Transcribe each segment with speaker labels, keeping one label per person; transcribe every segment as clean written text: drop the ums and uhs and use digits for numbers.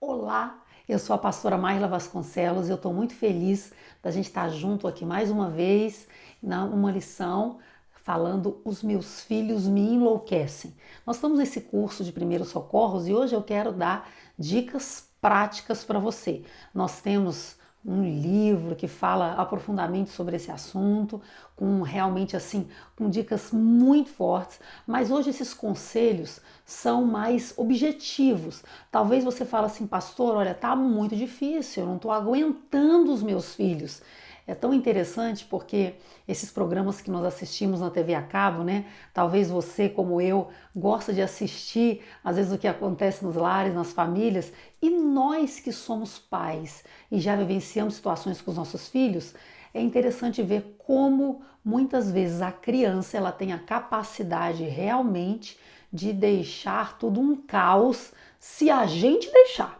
Speaker 1: Olá, eu sou a pastora Maila Vasconcelos e eu estou muito feliz da gente estar junto aqui mais uma vez numa lição falando Os Meus Filhos Me Enlouquecem. Nós estamos nesse curso de primeiros socorros e hoje eu quero dar dicas práticas para você. Nós temos um livro que fala aprofundadamente sobre esse assunto, com realmente assim, com dicas muito fortes, mas hoje esses conselhos são mais objetivos. Talvez você fale assim, pastor, olha, tá muito difícil, eu não estou aguentando os meus filhos. É tão interessante porque esses programas que nós assistimos na TV a cabo, né? Talvez você, como eu, gosta de assistir, às vezes, o que acontece nos lares, nas famílias, e nós que somos pais e já vivenciamos situações com os nossos filhos, é interessante ver como muitas vezes a criança ela tem a capacidade realmente de deixar tudo um caos se a gente deixar.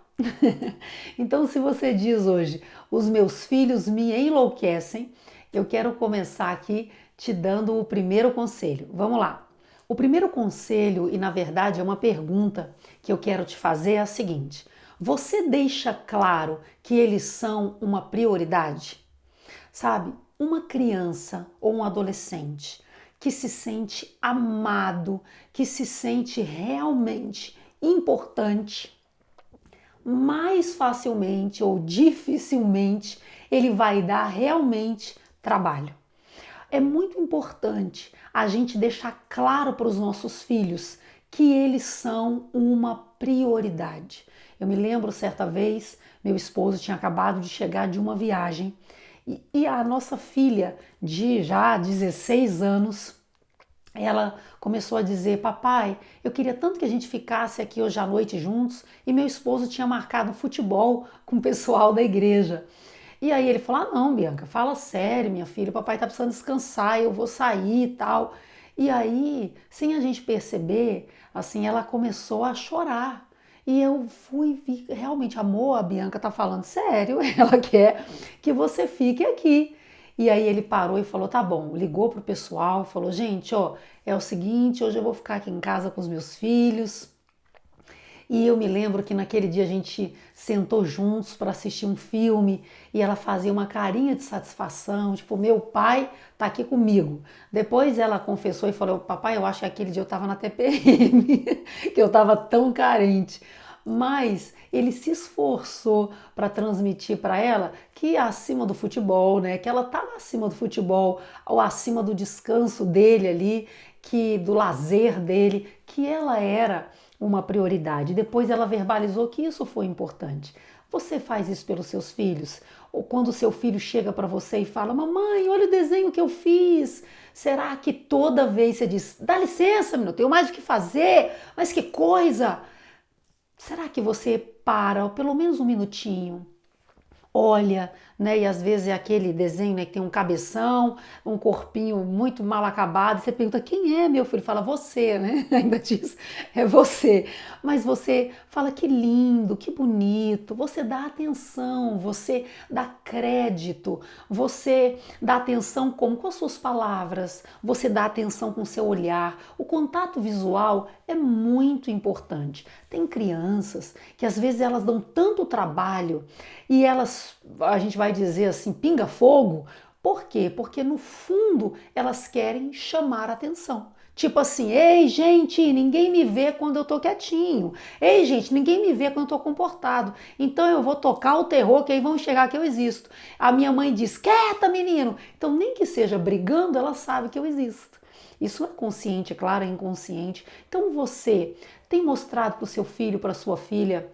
Speaker 1: Então, se você diz hoje, os meus filhos me enlouquecem, eu quero começar aqui te dando o primeiro conselho. Vamos lá. O primeiro conselho, e na verdade é uma pergunta que eu quero te fazer, é a seguinte: você deixa claro que eles são uma prioridade? Sabe, uma criança ou um adolescente que se sente amado, que se sente realmente importante, mais facilmente ou dificilmente ele vai dar realmente trabalho. É muito importante a gente deixar claro para os nossos filhos que eles são uma prioridade. Eu me lembro certa vez, meu esposo tinha acabado de chegar de uma viagem e a nossa filha de já 16 anos, ela começou a dizer: papai, eu queria tanto que a gente ficasse aqui hoje à noite juntos, e meu esposo tinha marcado futebol com o pessoal da igreja. E aí ele falou: ah, não, Bianca, fala sério, minha filha, o papai tá precisando descansar, eu vou sair e tal. E aí, sem a gente perceber, assim, ela começou a chorar. E eu fui realmente, amor, a Bianca tá falando sério, ela quer que você fique aqui. E aí ele parou e falou: tá bom, ligou pro pessoal, falou: gente, ó, é o seguinte, hoje eu vou ficar aqui em casa com os meus filhos. E eu me lembro que naquele dia a gente sentou juntos para assistir um filme e ela fazia uma carinha de satisfação, tipo, meu pai tá aqui comigo. Depois ela confessou e falou: papai, eu acho que aquele dia eu tava na TPM, que eu tava tão carente. Mas ele se esforçou para transmitir para ela que acima do futebol, né, que ela estava acima do futebol, ou acima do descanso dele ali, que do lazer dele, que ela era uma prioridade. Depois ela verbalizou que isso foi importante. Você faz isso pelos seus filhos? Ou quando o seu filho chega para você e fala: mamãe, olha o desenho que eu fiz. Será que toda vez você diz: dá licença, menino, eu tenho mais o que fazer, mas que coisa? Será que você para pelo menos um minutinho, olha, né? E às vezes é aquele desenho, né, que tem um cabeção, um corpinho muito mal acabado. Você pergunta: quem é, meu filho? Fala: você, né? Ainda diz: é você. Mas você fala: que lindo, que bonito. Você dá atenção, você dá crédito, você dá atenção como? Com as suas palavras, você dá atenção com o seu olhar. O contato visual é muito importante. Tem crianças que às vezes elas dão tanto trabalho e elas, a gente vai dizer assim, pinga fogo. Por quê? Porque no fundo elas querem chamar atenção. Tipo assim: ei, gente, ninguém me vê quando eu tô quietinho. Ei, gente, ninguém me vê quando eu tô comportado. Então eu vou tocar o terror que aí vão enxergar que eu existo. A minha mãe diz: quieta, menino. Então, nem que seja brigando, ela sabe que eu existo. Isso é consciente, é claro, é inconsciente. Então você tem mostrado para o seu filho, para a sua filha,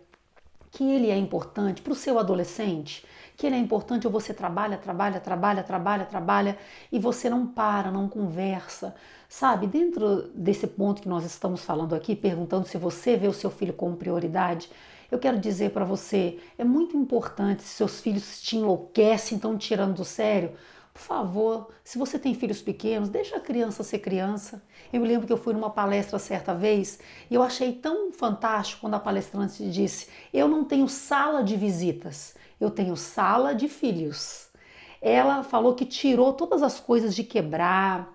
Speaker 1: que ele é importante, para o seu adolescente, que ele é importante, ou você trabalha, trabalha, trabalha, trabalha, trabalha e você não para, não conversa, sabe? Dentro desse ponto que nós estamos falando aqui, perguntando se você vê o seu filho como prioridade, eu quero dizer para você, é muito importante, se seus filhos te enlouquecem, estão te tirando do sério, por favor, se você tem filhos pequenos, deixa a criança ser criança. Eu me lembro que eu fui numa palestra certa vez e eu achei tão fantástico quando a palestrante disse: eu não tenho sala de visitas, eu tenho sala de filhos. Ela falou que tirou todas as coisas de quebrar,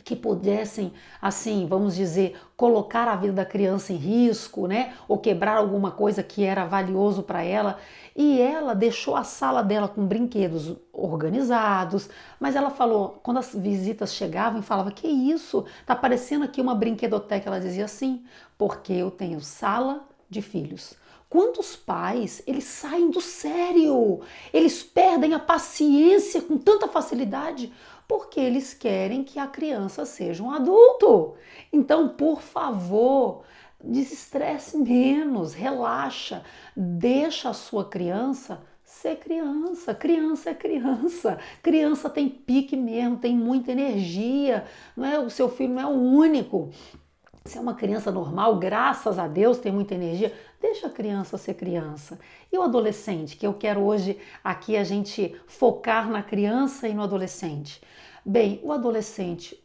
Speaker 1: que pudessem, assim, vamos dizer, colocar a vida da criança em risco, né? Ou quebrar alguma coisa que era valioso para ela. E ela deixou a sala dela com brinquedos organizados, mas ela falou, quando as visitas chegavam e falava, que isso? Tá parecendo aqui uma brinquedoteca. Ela dizia assim, porque eu tenho sala de filhos. Quantos pais, eles saem do sério, eles perdem a paciência com tanta facilidade porque eles querem que a criança seja um adulto. Então, por favor, desestresse menos, relaxa, deixa a sua criança ser criança. Criança é criança. Criança tem pique mesmo, tem muita energia. Não é, o seu filho não é o único. Se é uma criança normal, graças a Deus, tem muita energia, deixa a criança ser criança. E o adolescente, que eu quero hoje aqui a gente focar na criança e no adolescente. Bem, o adolescente,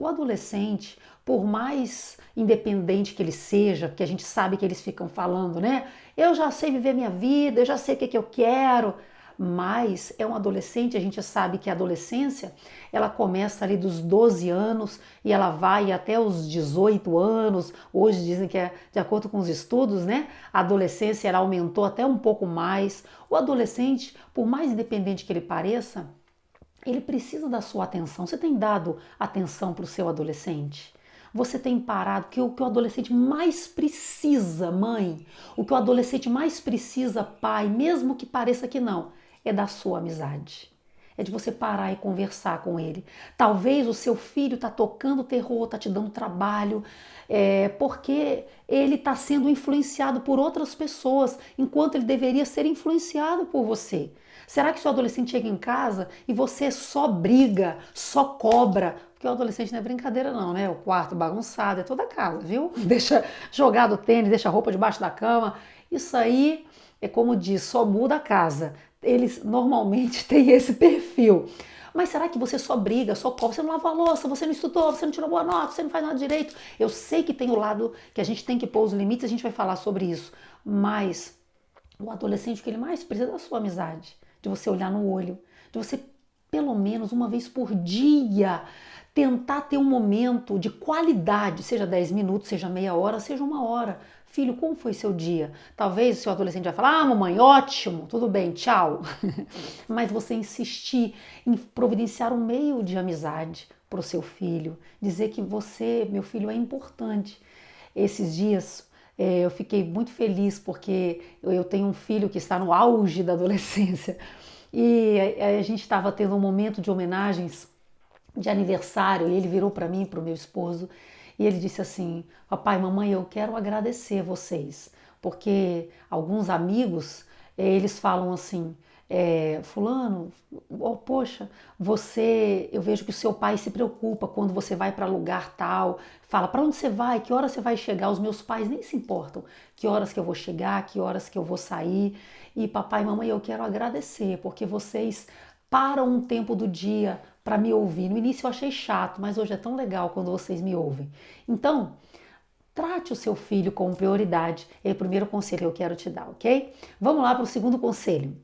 Speaker 1: por mais independente que ele seja, porque a gente sabe que eles ficam falando, né? Eu já sei viver minha vida, eu já sei o que eu quero. Mas é um adolescente, a gente sabe que a adolescência, ela começa ali dos 12 anos e ela vai até os 18 anos. Hoje dizem que é de acordo com os estudos, né? A adolescência ela aumentou até um pouco mais. O adolescente, por mais independente que ele pareça, ele precisa da sua atenção. Você tem dado atenção para o seu adolescente? Você tem parado, que o que o adolescente mais precisa, mãe, o que o adolescente mais precisa, pai, mesmo que pareça que não, é da sua amizade. É de você parar e conversar com ele. Talvez o seu filho está tocando terror, está te dando trabalho, porque ele está sendo influenciado por outras pessoas, enquanto ele deveria ser influenciado por você. Será que seu adolescente chega em casa e você só briga, só cobra? Porque o adolescente não é brincadeira não, né? O quarto bagunçado, é toda a casa, viu? Deixa jogado o tênis, deixa a roupa debaixo da cama. Isso aí é como diz, só muda a casa. Eles normalmente têm esse perfil. Mas será que você só briga, só cobra? Você não lava a louça, você não estudou, você não tirou boa nota, você não faz nada direito. Eu sei que tem o lado que a gente tem que pôr os limites, a gente vai falar sobre isso. Mas o adolescente, o que ele mais precisa é da sua amizade, de você olhar no olho, de você pelo menos uma vez por dia tentar ter um momento de qualidade, seja 10 minutos, seja meia hora, seja uma hora. Filho, como foi seu dia? Talvez o seu adolescente vai falar, mamãe, ótimo, tudo bem, tchau. Mas você insistir em providenciar um meio de amizade para o seu filho, dizer que você, meu filho, é importante. Esses dias eu fiquei muito feliz porque eu tenho um filho que está no auge da adolescência e a gente estava tendo um momento de homenagens de aniversário e ele virou para mim, para o meu esposo, e ele disse assim, papai, mamãe, eu quero agradecer vocês, porque alguns amigos, eles falam assim, fulano, oh, poxa, eu vejo que o seu pai se preocupa quando você vai para lugar tal, fala, para onde você vai, que horas você vai chegar, os meus pais nem se importam, que horas que eu vou chegar, que horas que eu vou sair, e papai e mamãe, eu quero agradecer, porque vocês param um tempo do dia para me ouvir. No início eu achei chato, mas hoje é tão legal quando vocês me ouvem. Então, trate o seu filho como prioridade. É o primeiro conselho que eu quero te dar, ok? Vamos lá para o segundo conselho.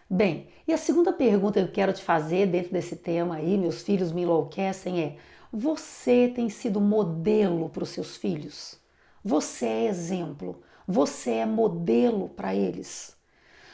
Speaker 1: Bem, e a segunda pergunta que eu quero te fazer dentro desse tema aí, meus filhos me enlouquecem, é: você tem sido modelo para os seus filhos? Você é exemplo? Você é modelo para eles?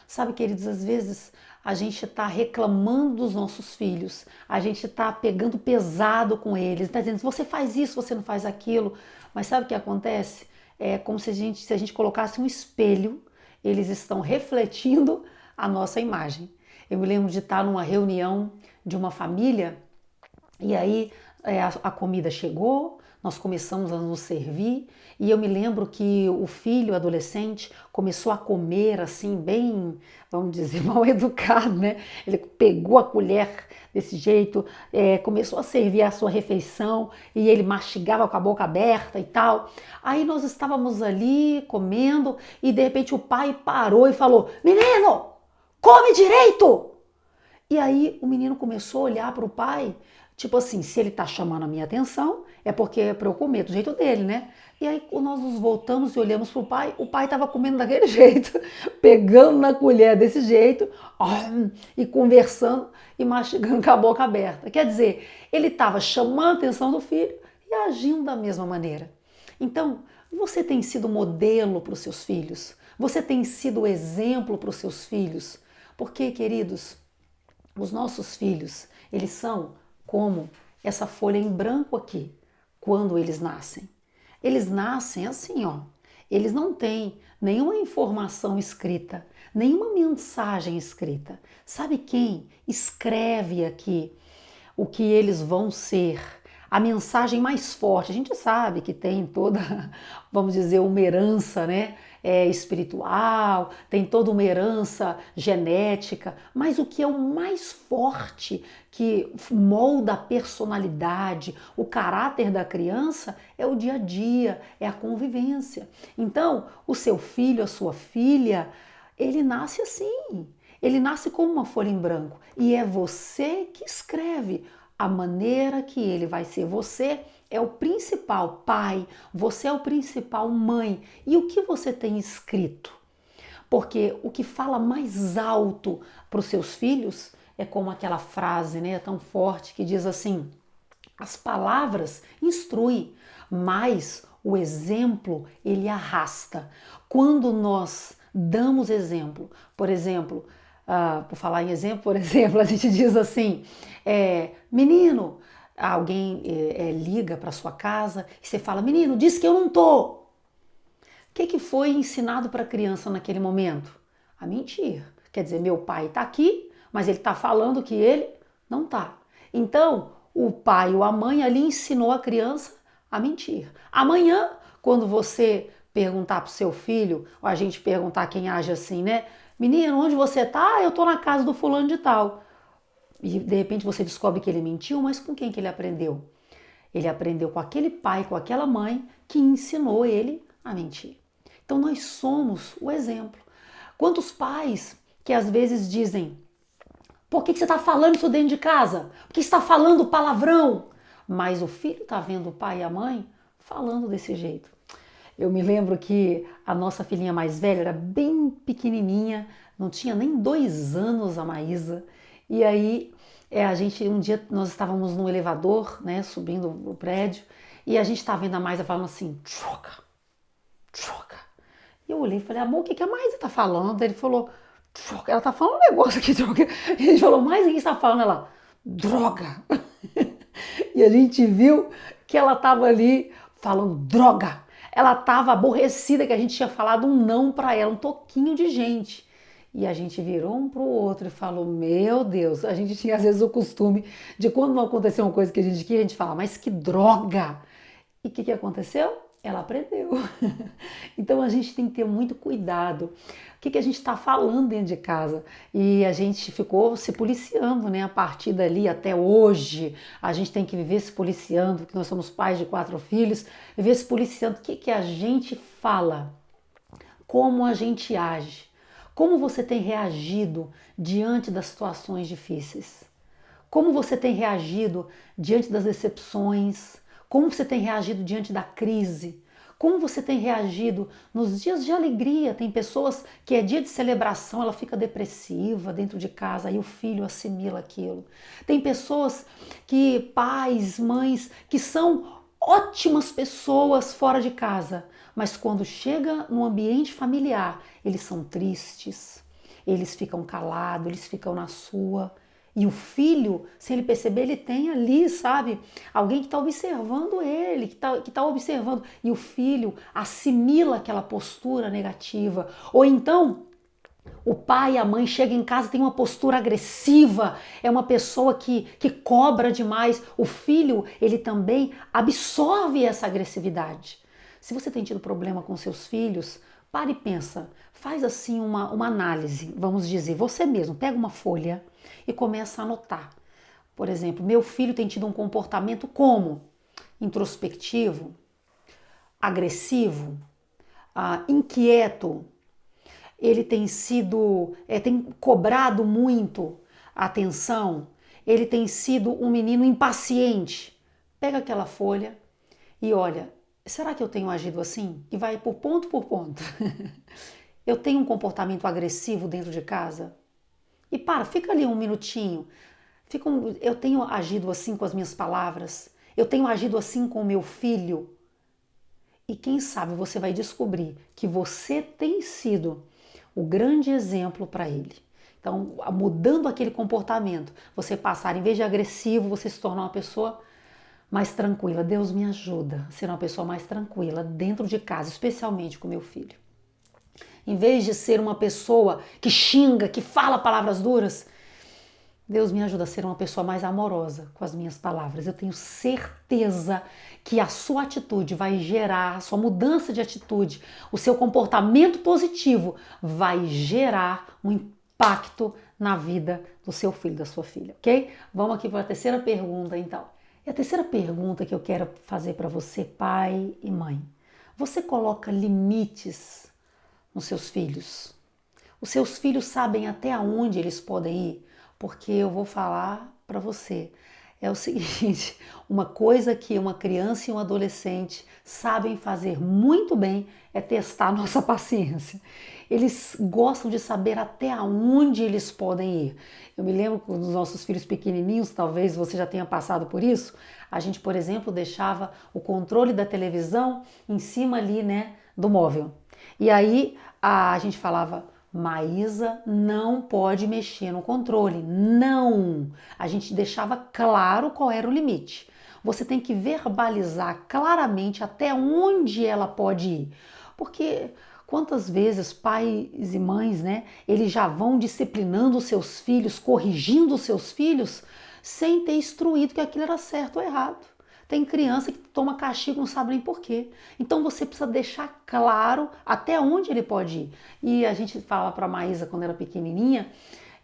Speaker 1: Sabe, queridos, às vezes a gente está reclamando dos nossos filhos, a gente está pegando pesado com eles, está dizendo, você faz isso, você não faz aquilo, mas sabe o que acontece? É como se a gente colocasse um espelho, eles estão refletindo a nossa imagem. Eu me lembro de estar numa reunião de uma família e aí a comida chegou, nós começamos a nos servir e eu me lembro que o filho adolescente começou a comer assim bem, vamos dizer, mal educado, né? Ele pegou a colher desse jeito, começou a servir a sua refeição e ele mastigava com a boca aberta e tal. Aí nós estávamos ali comendo e de repente o pai parou e falou, menino, come direito! E aí o menino começou a olhar para o pai, tipo assim, se ele tá chamando a minha atenção, é porque é para eu comer do jeito dele, né? E aí nós nos voltamos e olhamos pro pai, o pai estava comendo daquele jeito, pegando na colher desse jeito, e conversando e mastigando com a boca aberta. Quer dizer, ele estava chamando a atenção do filho reagindo da mesma maneira. Então, você tem sido modelo para os seus filhos? Você tem sido exemplo para os seus filhos? Porque, queridos, os nossos filhos, eles são como essa folha em branco aqui, quando eles nascem. Eles nascem assim, ó. Eles não têm nenhuma informação escrita, nenhuma mensagem escrita. Sabe quem escreve aqui o que eles vão ser? A mensagem mais forte. A gente sabe que tem toda, vamos dizer, uma herança, né? Espiritual, tem toda uma herança genética, mas o que é o mais forte que molda a personalidade, o caráter da criança é o dia a dia, é a convivência. Então, o seu filho, a sua filha, ele nasce assim. Ele nasce como uma folha em branco e é você que escreve a maneira que ele vai ser. Você é o principal pai, você é o principal mãe. E o que você tem escrito? Porque o que fala mais alto para os seus filhos é como aquela frase, né, tão forte que diz assim: as palavras instruem, mas o exemplo ele arrasta. Quando nós damos exemplo, por exemplo, por falar em exemplo, por exemplo, a gente diz assim, menino, alguém liga para sua casa e você fala, menino, diz que eu não tô. O que foi ensinado para a criança naquele momento? A mentir. Quer dizer, meu pai está aqui, mas ele está falando que ele não está. Então, o pai ou a mãe ali ensinou a criança a mentir. Amanhã, quando você perguntar para o seu filho, ou a gente perguntar quem age assim, né? Menino, onde você tá? Ah, eu tô na casa do fulano de tal. E de repente você descobre que ele mentiu, mas com quem que ele aprendeu? Ele aprendeu com aquele pai, com aquela mãe que ensinou ele a mentir. Então nós somos o exemplo. Quantos pais que às vezes dizem: por que você está falando isso dentro de casa? Por que você está falando palavrão? Mas o filho está vendo o pai e a mãe falando desse jeito. Eu me lembro que a nossa filhinha mais velha era bem pequenininha, não tinha nem 2 anos a Maísa. E aí um dia nós estávamos no elevador, né, subindo o prédio, e a gente estava vendo a Maísa falando assim, troca, troca. E eu olhei e falei, amor, o que a Maísa está falando? Ele falou, droga, ela tá falando um negócio aqui, droga. E a gente falou, mas o que está falando? Ela, droga. E a gente viu que ela estava ali falando droga. Ela estava aborrecida que a gente tinha falado um não para ela, um toquinho de gente. E a gente virou um pro outro e falou, meu Deus, a gente tinha às vezes o costume de quando não aconteceu uma coisa que a gente queria, a gente fala, mas que droga. E o que aconteceu? Ela aprendeu. Então a gente tem que ter muito cuidado. O que a gente está falando dentro de casa? E a gente ficou se policiando, né? A partir dali até hoje, a gente tem que viver se policiando, porque nós somos pais de 4 filhos, viver se policiando. O que a gente fala? Como a gente age? Como você tem reagido diante das situações difíceis? Como você tem reagido diante das decepções? Como você tem reagido diante da crise? Como você tem reagido nos dias de alegria? Tem pessoas que é dia de celebração, ela fica depressiva dentro de casa, aí o filho assimila aquilo. Tem pessoas que, pais, mães, que são ótimas pessoas fora de casa, mas quando chega no ambiente familiar, eles são tristes, eles ficam calados, eles ficam na sua. E o filho, sem ele perceber, ele tem ali, sabe, alguém que está observando ele, que tá observando. E o filho assimila aquela postura negativa. Ou então, o pai e a mãe chegam em casa e tem uma postura agressiva, é uma pessoa que cobra demais. O filho, ele também absorve essa agressividade. Se você tem tido problema com seus filhos, pare e pensa, faz assim uma análise, vamos dizer, você mesmo, pega uma folha e começa a anotar. Por exemplo, meu filho tem tido um comportamento como? Introspectivo, agressivo, inquieto, ele tem tem cobrado muito atenção, ele tem sido um menino impaciente. Pega aquela folha e olha, será que eu tenho agido assim? E vai por ponto por ponto. Eu tenho um comportamento agressivo dentro de casa? E fica ali um minutinho. Eu tenho agido assim com as minhas palavras? Eu tenho agido assim com o meu filho? E quem sabe você vai descobrir que você tem sido o grande exemplo para ele. Então, mudando aquele comportamento, você passar, em vez de agressivo, você se tornar uma pessoa mais tranquila. Deus me ajuda a ser uma pessoa mais tranquila dentro de casa, especialmente com meu filho. Em vez de ser uma pessoa que xinga, que fala palavras duras, Deus me ajuda a ser uma pessoa mais amorosa com as minhas palavras. Eu tenho certeza que a sua atitude vai gerar, a sua mudança de atitude, o seu comportamento positivo vai gerar um impacto na vida do seu filho, da sua filha, ok? Vamos aqui para a terceira pergunta, então. E a terceira pergunta que eu quero fazer para você, pai e mãe. Você coloca limites nos seus filhos? Os seus filhos sabem até onde eles podem ir? Porque eu vou falar para você, é o seguinte, uma coisa que uma criança e um adolescente sabem fazer muito bem é testar a nossa paciência. Eles gostam de saber até onde eles podem ir. Eu me lembro dos nossos filhos pequenininhos, talvez você já tenha passado por isso, a gente, por exemplo, deixava o controle da televisão em cima ali, né, do móvel. E aí a gente falava: Maísa não pode mexer no controle, não! A gente deixava claro qual era o limite. Você tem que verbalizar claramente até onde ela pode ir. Porque quantas vezes pais e mães, né, eles já vão disciplinando os seus filhos, corrigindo os seus filhos, sem ter instruído que aquilo era certo ou errado. Tem criança que toma castigo, não sabe nem por quê. Então você precisa deixar claro até onde ele pode ir. E a gente falava para a Maísa quando era pequenininha,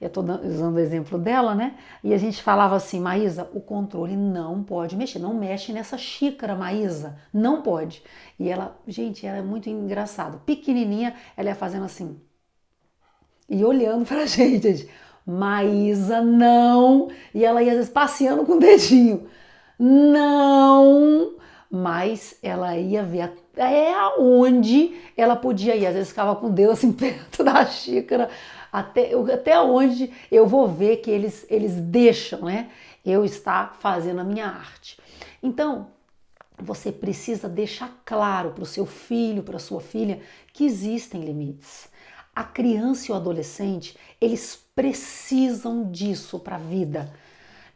Speaker 1: eu estou usando o exemplo dela, né? E a gente falava assim: Maísa, o controle não pode mexer, não mexe nessa xícara, Maísa, não pode. E ela, gente, era muito engraçado. Pequenininha, ela ia fazendo assim e olhando pra gente. Maísa, não! E ela ia às vezes passeando com o dedinho. Não, mas ela ia ver até onde ela podia ir. Às vezes ficava com o dedo assim perto da xícara, até onde eu vou ver que eles deixam, né, eu estar fazendo a minha arte. Então, você precisa deixar claro para o seu filho, para a sua filha, que existem limites. A criança e o adolescente, eles precisam disso para a vida.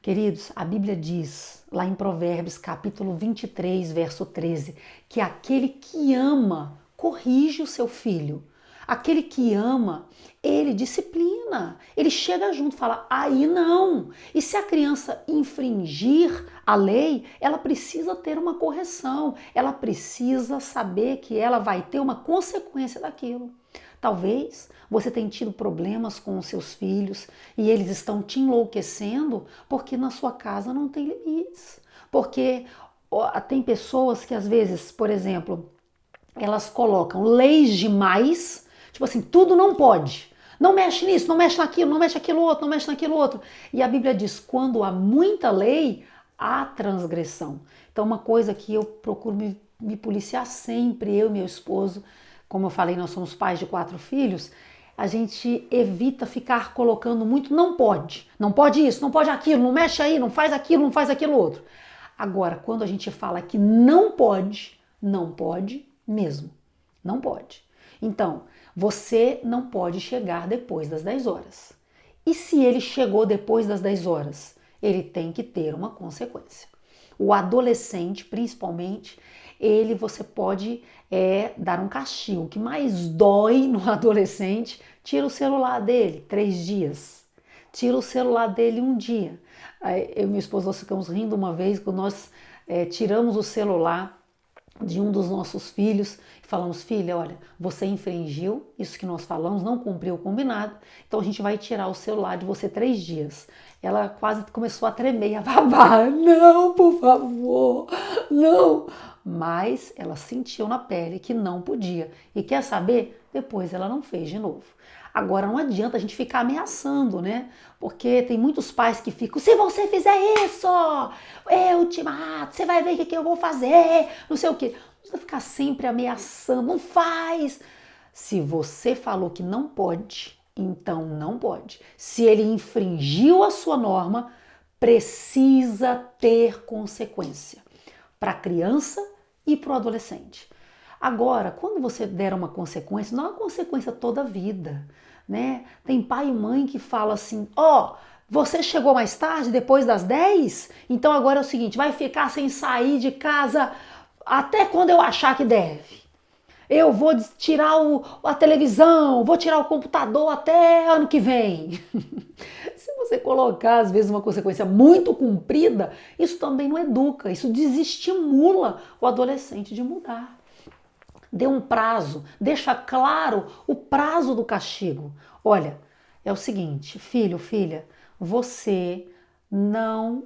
Speaker 1: Queridos, a Bíblia diz, lá em Provérbios, capítulo 23, verso 13, que aquele que ama corrige o seu filho. Aquele que ama, ele disciplina, ele chega junto e fala: aí não. E se a criança infringir a lei, ela precisa ter uma correção, ela precisa saber que ela vai ter uma consequência daquilo. Talvez você tenha tido problemas com os seus filhos e eles estão te enlouquecendo porque na sua casa não tem limites. Porque tem pessoas que às vezes, por exemplo, elas colocam leis demais, tipo assim, tudo não pode. Não mexe nisso, não mexe naquilo, não mexe naquilo outro, não mexe naquilo outro. E a Bíblia diz: quando há muita lei, há transgressão. Então, uma coisa que eu procuro me policiar sempre, eu e meu esposo, como eu falei, nós somos pais de 4 filhos, a gente evita ficar colocando muito não pode isso, não pode aquilo, não mexe aí, não faz aquilo, não faz aquilo outro. Agora, quando a gente fala que não pode mesmo, não pode. Então, você não pode chegar depois das 10 horas. E se ele chegou depois das 10 horas, ele tem que ter uma consequência. O adolescente, principalmente, você pode dar um castigo. O que mais dói no adolescente: tira o celular dele 3 dias, tira o celular dele 1 dia. Eu e minha esposa, nós ficamos rindo uma vez quando nós tiramos o celular de um dos nossos filhos e falamos: filha, olha, você infringiu isso que nós falamos, não cumpriu o combinado, então a gente vai tirar o celular de você 3 dias. Ela quase começou a tremer, a babar: não, por favor, não. Mas ela sentiu na pele que não podia. E quer saber? Depois ela não fez de novo. Agora, não adianta a gente ficar ameaçando, né? Porque tem muitos pais que ficam: se você fizer isso, eu te mato, você vai ver o que eu vou fazer, não sei o quê. Não precisa ficar sempre ameaçando, não faz. Se você falou que não pode, então não pode. Se ele infringiu a sua norma, precisa ter consequência. para a criança e para o adolescente. Agora, quando você der uma consequência, não é uma consequência toda a vida, né? Tem pai e mãe que fala assim, você chegou mais tarde, depois das 10? Então agora é o seguinte, vai ficar sem sair de casa até quando eu achar que deve. Eu vou tirar a televisão, vou tirar o computador até ano que vem. Se você colocar, às vezes, uma consequência muito comprida, isso também não educa, isso desestimula o adolescente de mudar. Dê um prazo, deixa claro o prazo do castigo. Olha, é o seguinte, filho, filha, você não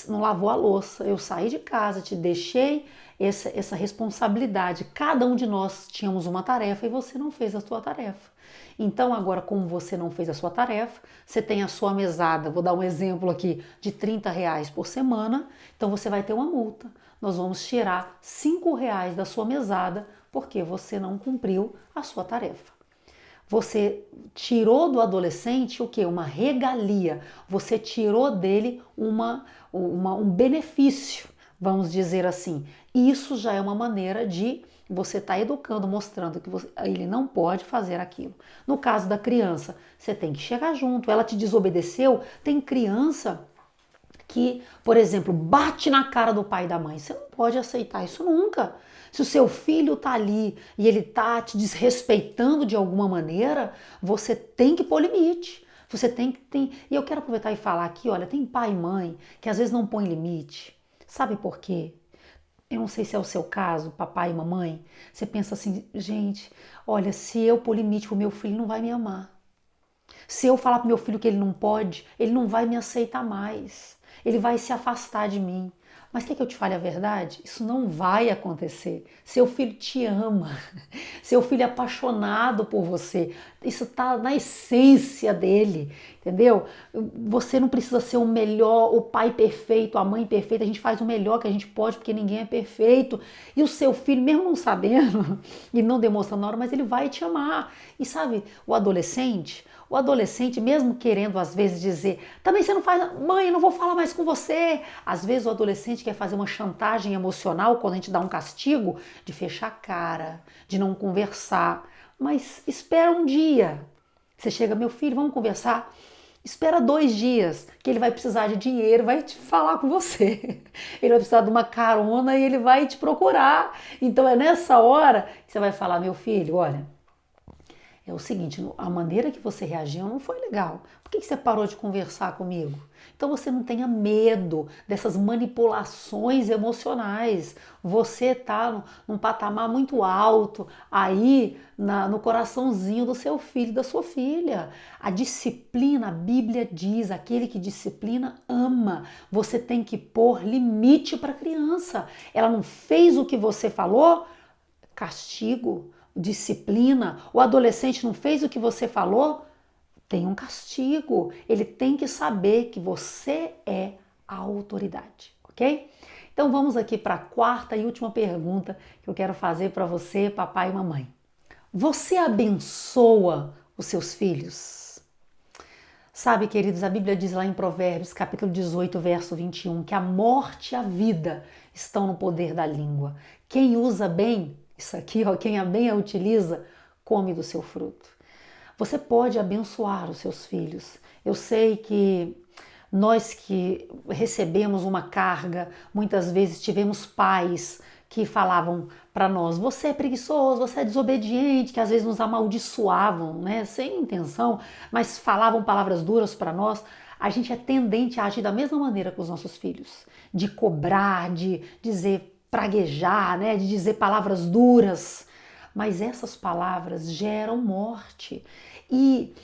Speaker 1: lavou a louça. Eu saí de casa, te deixei essa responsabilidade. Cada um de nós tínhamos uma tarefa e você não fez a sua tarefa. Então agora, como você não fez a sua tarefa, você tem a sua mesada, vou dar um exemplo aqui, de R$ 30 por semana, então você vai ter uma multa. Nós vamos tirar R$ 5 da sua mesada porque você não cumpriu a sua tarefa. Você tirou do adolescente o quê? Uma regalia. Você tirou dele um benefício, vamos dizer assim. Isso já é uma maneira de você estar educando, mostrando que ele não pode fazer aquilo. No caso da criança, você tem que chegar junto. Ela te desobedeceu. Tem criança que, por exemplo, bate na cara do pai e da mãe. Você não pode aceitar isso nunca. Se o seu filho tá ali e ele tá te desrespeitando de alguma maneira, você tem que pôr limite. Você tem que E eu quero aproveitar e falar aqui, olha, tem pai e mãe que às vezes não põe limite. Sabe por quê? Eu não sei se é o seu caso, papai e mamãe. Você pensa assim, gente, olha, se eu pôr limite pro meu filho, ele não vai me amar. Se eu falar pro meu filho que ele não pode, ele não vai me aceitar mais. Ele vai se afastar de mim. Mas quer que eu te fale a verdade? Isso não vai acontecer. Seu filho te ama. Seu filho é apaixonado por você. Isso está na essência dele, entendeu? Você não precisa ser o melhor, o pai perfeito, a mãe perfeita. A gente faz o melhor que a gente pode porque ninguém é perfeito. E o seu filho, mesmo não sabendo e não demonstrando na hora, mas ele vai te amar. E sabe, o adolescente, mesmo querendo às vezes dizer, também você não faz, mãe, eu não vou falar mais com você. Às vezes o adolescente quer fazer uma chantagem emocional quando a gente dá um castigo, de fechar a cara, de não conversar. Mas espera um dia. Você chega, meu filho, vamos conversar? Espera 2 dias, que ele vai precisar de dinheiro, vai te falar com você. Ele vai precisar de uma carona e ele vai te procurar. Então é nessa hora que você vai falar, meu filho, olha, é o seguinte, a maneira que você reagiu não foi legal. Por que você parou de conversar comigo? Então você não tenha medo dessas manipulações emocionais. Você está num patamar muito alto aí no coraçãozinho do seu filho, da sua filha. A disciplina, a Bíblia diz, aquele que disciplina ama. Você tem que pôr limite para a criança. Ela não fez o que você falou? Castigo. Disciplina, o adolescente não fez o que você falou, tem um castigo. Ele tem que saber que você é a autoridade, ok? Então vamos aqui para a quarta e última pergunta que eu quero fazer para você, papai e mamãe. Você abençoa os seus filhos? Sabe, queridos, a Bíblia diz lá em Provérbios, capítulo 18, verso 21, que a morte e a vida estão no poder da língua. Quem usa bem isso aqui, quem a bem a utiliza, come do seu fruto. Você pode abençoar os seus filhos. Eu sei que nós que recebemos uma carga, muitas vezes tivemos pais que falavam para nós, você é preguiçoso, você é desobediente, que às vezes nos amaldiçoavam, né, sem intenção, mas falavam palavras duras para nós. A gente é tendente a agir da mesma maneira com os nossos filhos, de cobrar, de dizer praguejar, né, de dizer palavras duras, mas essas palavras geram morte e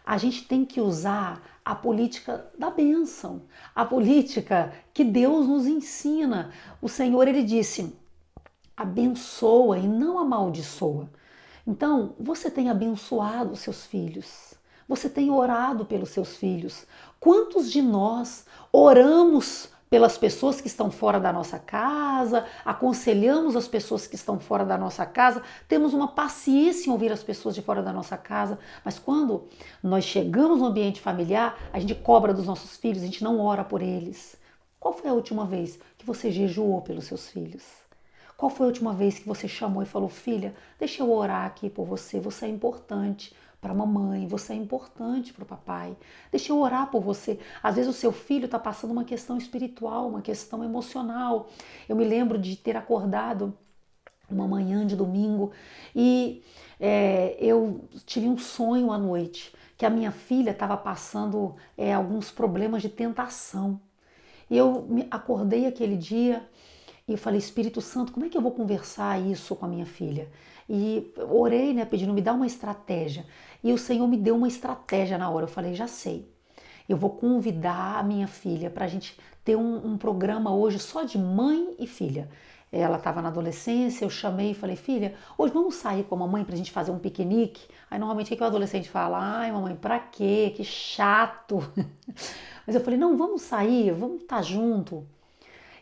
Speaker 1: a gente tem que usar a política da bênção, a política que Deus nos ensina. O Senhor, ele disse, abençoa e não amaldiçoa. Então, você tem abençoado os seus filhos, você tem orado pelos seus filhos. Quantos de nós oramos pelas pessoas que estão fora da nossa casa, aconselhamos as pessoas que estão fora da nossa casa, temos uma paciência em ouvir as pessoas de fora da nossa casa, mas quando nós chegamos no ambiente familiar, a gente cobra dos nossos filhos, a gente não ora por eles. Qual foi a última vez que você jejuou pelos seus filhos? Qual foi a última vez que você chamou e falou, filha, deixa eu orar aqui por você, você é importante para a mamãe, você é importante para o papai, deixa eu orar por você. Às vezes o seu filho está passando uma questão espiritual, uma questão emocional. Eu me lembro de ter acordado uma manhã de domingo e eu tive um sonho à noite que a minha filha estava passando alguns problemas de tentação. E eu me acordei aquele dia e eu falei, Espírito Santo, como é que eu vou conversar isso com a minha filha? E orei, né, pedindo, me dá uma estratégia. E o Senhor me deu uma estratégia na hora. Eu falei, já sei. Eu vou convidar a minha filha para a gente ter um programa hoje só de mãe e filha. Ela estava na adolescência, eu chamei e falei, filha, hoje vamos sair com a mamãe para a gente fazer um piquenique? Aí normalmente o que o adolescente fala? Ai, mamãe, pra quê? Que chato. Mas eu falei, não, vamos sair, vamos estar junto.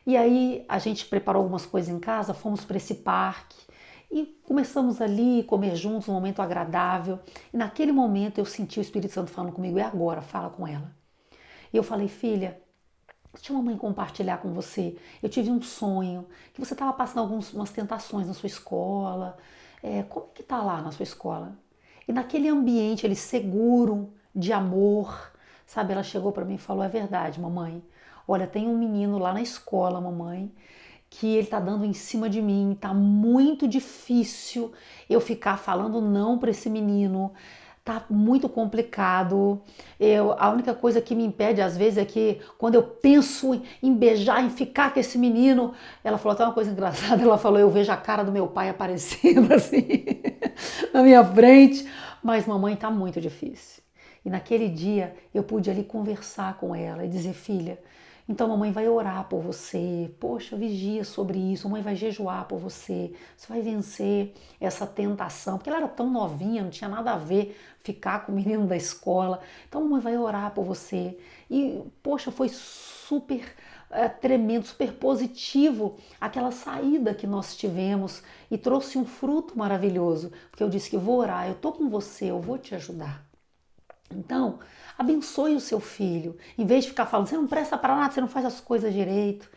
Speaker 1: E aí a gente preparou algumas coisas em casa, fomos para esse parque e começamos ali a comer juntos, um momento agradável. E naquele momento eu senti o Espírito Santo falando comigo, é agora, fala com ela. E eu falei, filha, deixa a mamãe compartilhar com você. Eu tive um sonho que você estava passando algumas tentações na sua escola. Como é que tá lá na sua escola? E naquele ambiente ele seguro, de amor, sabe? Ela chegou para mim e falou, é verdade, mamãe. Olha, tem um menino lá na escola, mamãe, que ele tá dando em cima de mim, tá muito difícil eu ficar falando não para esse menino. Tá muito complicado. A única coisa que me impede às vezes é que quando eu penso em beijar, em ficar com esse menino, ela falou até uma coisa engraçada, ela falou, eu vejo a cara do meu pai aparecendo assim na minha frente, mas mamãe tá muito difícil. E naquele dia eu pude ali conversar com ela e dizer, filha, então mamãe vai orar por você, poxa, vigia sobre isso, mamãe vai jejuar por você, você vai vencer essa tentação, porque ela era tão novinha, não tinha nada a ver ficar com o menino da escola, então mamãe vai orar por você. E poxa, foi super tremendo, super positivo aquela saída que nós tivemos e trouxe um fruto maravilhoso, porque eu disse que vou orar, eu tô com você, eu vou te ajudar. Então, abençoe o seu filho. Em vez de ficar falando, você não presta para nada, você não faz as coisas direito.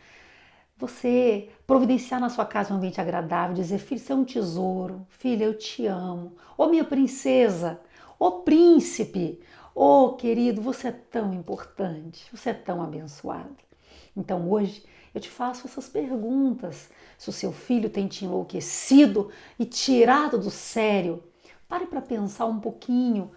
Speaker 1: Você providenciar na sua casa um ambiente agradável, dizer, filho, você é um tesouro. Filha, eu te amo. Ô minha princesa, ô príncipe, ô querido, você é tão importante, você é tão abençoado. Então hoje eu te faço essas perguntas. Se o seu filho tem te enlouquecido e tirado do sério, pare para pensar um pouquinho.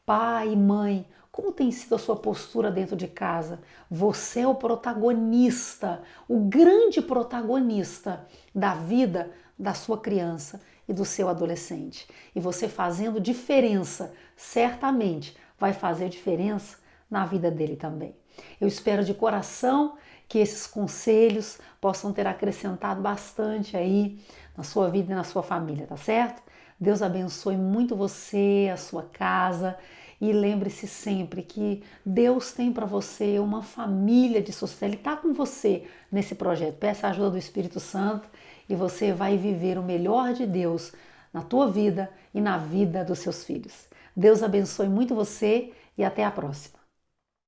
Speaker 1: Pai, mãe, como tem sido a sua postura dentro de casa? Você é o protagonista, o grande protagonista da vida da sua criança e do seu adolescente. E você fazendo diferença, certamente vai fazer diferença na vida dele também. Eu espero de coração que esses conselhos possam ter acrescentado bastante aí na sua vida e na sua família, tá certo? Deus abençoe muito você, a sua casa e lembre-se sempre que Deus tem para você uma família de sucesso. Ele está com você nesse projeto. Peça a ajuda do Espírito Santo e você vai viver o melhor de Deus na tua vida e na vida dos seus filhos. Deus abençoe muito você e até a próxima.